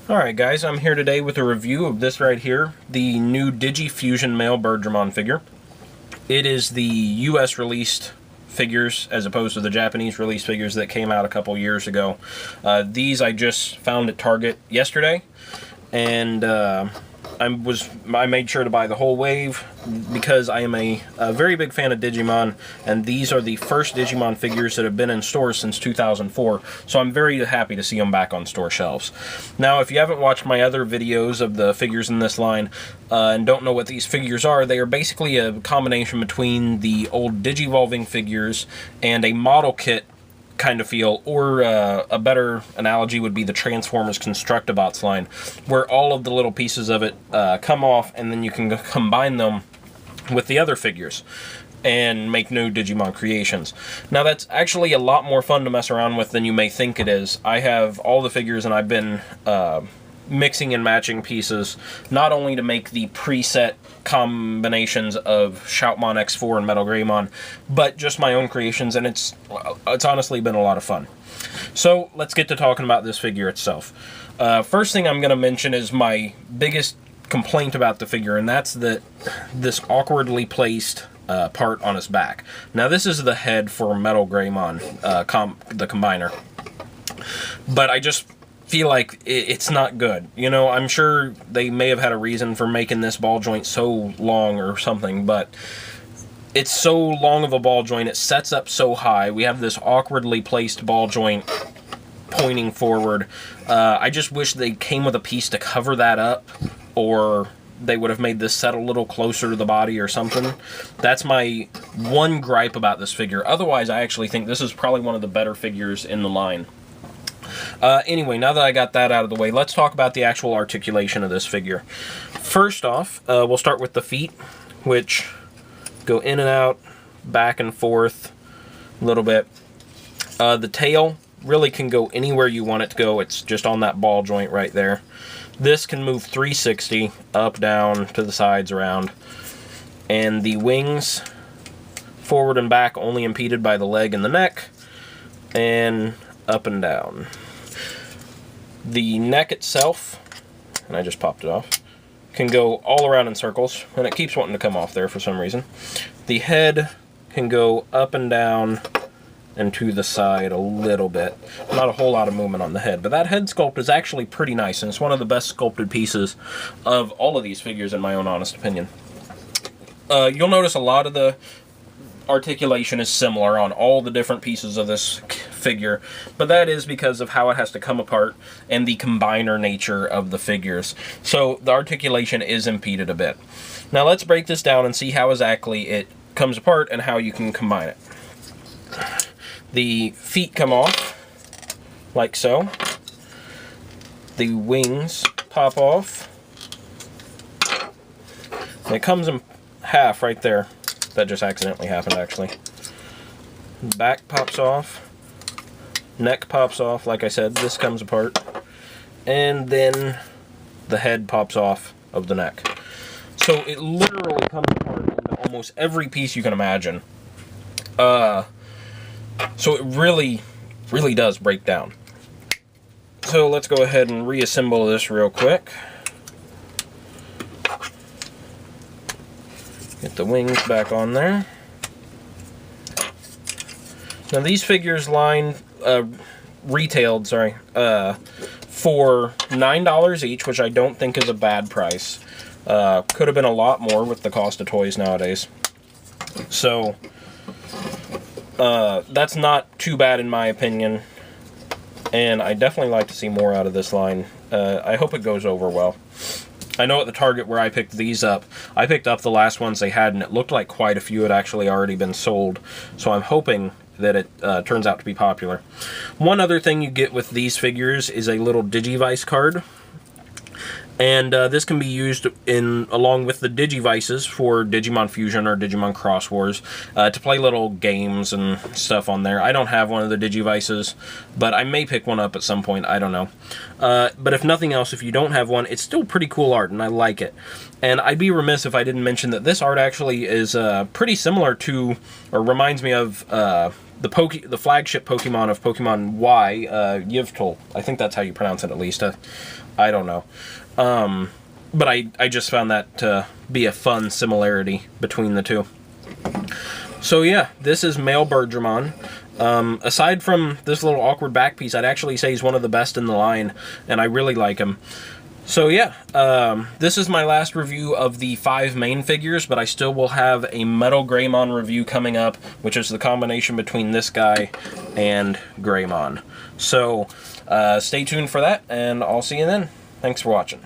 Alright guys, I'm here today with a review of this right here, the new Digi-Fusion Mail Birdramon figure. It is the US released figures as opposed to the Japanese release figures that came out a couple years ago. These I just found at Target yesterday, and I made sure to buy the whole wave because I am a very big fan of Digimon, and these are the first Digimon figures that have been in stores since 2004, so I'm very happy to see them back on store shelves. Now, if you haven't watched my other videos of the figures in this line and don't know what these figures are, they are basically a combination between the old Digivolving figures and a model kit kind of feel, or a better analogy would be the Transformers Constructabots line, where all of the little pieces of it come off, and then you can combine them with the other figures and make new Digimon creations. Now that's actually a lot more fun to mess around with than you may think it is. I have all the figures, and I've been mixing and matching pieces, not only to make the preset combinations of Shoutmon X4 and Metal Greymon, but just my own creations, and it's honestly been a lot of fun. So let's get to talking about this figure itself. First thing I'm going to mention is my biggest complaint about the figure, and that's that this awkwardly placed part on its back. Now this is the head for Metal Greymon, the combiner, but I just feel like it's not good. You know, I'm sure they may have had a reason for making this ball joint so long or something, but it's so long of a ball joint, it sets up so high. We have this awkwardly placed ball joint pointing forward. I just wish they came with a piece to cover that up, or they would have made this set a little closer to the body or something. That's my one gripe about this figure. Otherwise, I actually think this is probably one of the better figures in the line. Anyway, now that I got that out of the way, let's talk about the actual articulation of this figure. First off, we'll start with the feet, which go in and out, back and forth a little bit. The tail really can go anywhere you want it to go. It's just on that ball joint right there. This can move 360, up, down, to the sides, around. And the wings, forward and back, only impeded by the leg and the neck, and up and down. The neck itself, and I just popped it off, can go all around in circles, and it keeps wanting to come off there for some reason. The head can go up and down and to the side a little bit. Not a whole lot of movement on the head, but that head sculpt is actually pretty nice, and it's one of the best sculpted pieces of all of these figures in my own honest opinion. You'll notice a lot of the articulation is similar on all the different pieces of this figure, but that is because of how it has to come apart and the combiner nature of the figures. So the articulation is impeded a bit. Now let's break this down and see how exactly it comes apart and how you can combine it. The feet come off like so. The wings pop off. And it comes in half right there. That just accidentally happened, actually. Back pops off. Neck pops off. Like I said, this comes apart. And then the head pops off of the neck. So it literally comes apart into almost every piece you can imagine. So it really, really does break down. So let's go ahead and reassemble this real quick. Get the wings back on there. Now these figures retailed, for $9 each, which I don't think is a bad price. Could have been a lot more with the cost of toys nowadays. So that's not too bad in my opinion, and I definitely like to see more out of this line. I hope it goes over well. I know at the Target where I picked these up, I picked up the last ones they had, and it looked like quite a few had actually already been sold. So I'm hoping that it turns out to be popular. One other thing you get with these figures is a little Digivice card. And this can be used along with the Digivices for Digimon Fusion or Digimon Cross Wars to play little games and stuff on there. I don't have one of the Digivices, but I may pick one up at some point. I don't know. But if nothing else, if you don't have one, it's still pretty cool art, and I like it. And I'd be remiss if I didn't mention that this art actually is pretty similar to, or reminds me of, the flagship Pokemon of Pokemon Y, Yveltal. I think that's how you pronounce it, at least. I don't know. But I just found that to be a fun similarity between the two. So yeah, this is Mail Birdramon. Aside from this little awkward back piece, I'd actually say he's one of the best in the line, and I really like him. So yeah, this is my last review of the 5 main figures, but I still will have a Metal Greymon review coming up, which is the combination between this guy and Greymon. So stay tuned for that, and I'll see you then. Thanks for watching.